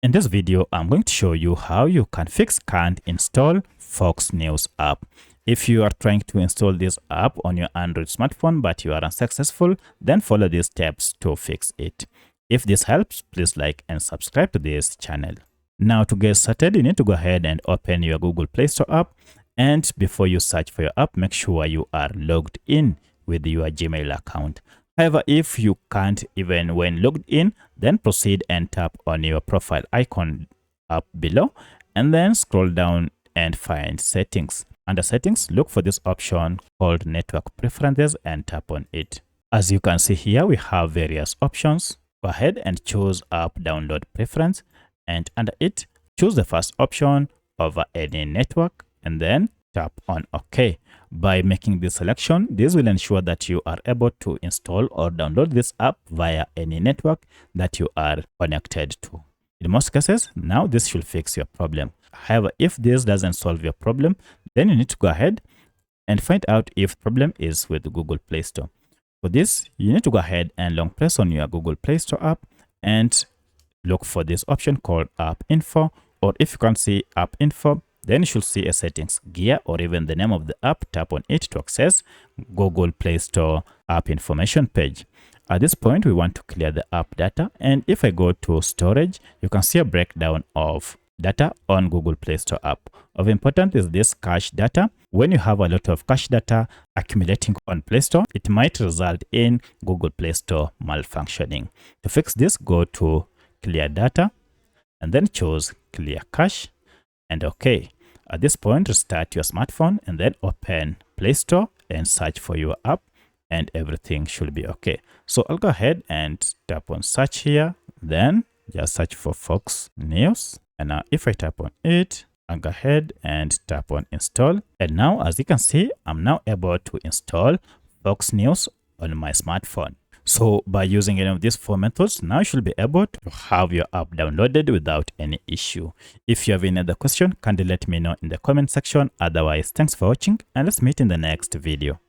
In this video, I'm going to show you how you can fix can't install Fox News app. If you are trying to install this app on your Android smartphone but you are unsuccessful, then follow these steps to fix it. If this helps, please like and subscribe to this channel. Now to get started, you need to go ahead and open your Google Play Store app. And before you search for your app, make sure you are logged in with your Gmail account. However, if you can't even when logged in, then proceed and tap on your profile icon up below and then scroll down and find settings. Under settings, look for this option called network preferences and tap on it. As you can see here, we have various options. Go ahead and choose app download preference, and under it, choose the first option over any network and then tap on OK. By making this selection, this will ensure that you are able to install or download this app via any network that you are connected to. In most cases, now this should fix your problem. However, if this doesn't solve your problem, then you need to go ahead and find out if the problem is with Google Play Store. For this, you need to go ahead and long press on your Google Play Store app and look for this option called App Info, or if you can't see App Info, then you should see a settings gear or even the name of the app. Tap on it to access Google Play Store app information page. At this point, we want to clear the app data. And if I go to storage, you can see a breakdown of data on Google Play Store app. Of importance is this cache data. When you have a lot of cache data accumulating on Play Store, it might result in Google Play Store malfunctioning. To fix this, go to clear data and then choose clear cache and OK. At this point, restart your smartphone and then open Play Store and search for your app and everything should be okay. So I'll go ahead and tap on search here, then just search for Fox News. And now if I tap on it, I'll go ahead and tap on install. And now as you can see, I'm now able to install Fox News on my smartphone. So by using any of these four methods, now you should be able to have your app downloaded without any issue. If you have any other question, kindly let me know in the comment section. Otherwise, thanks for watching and let's meet in the next video.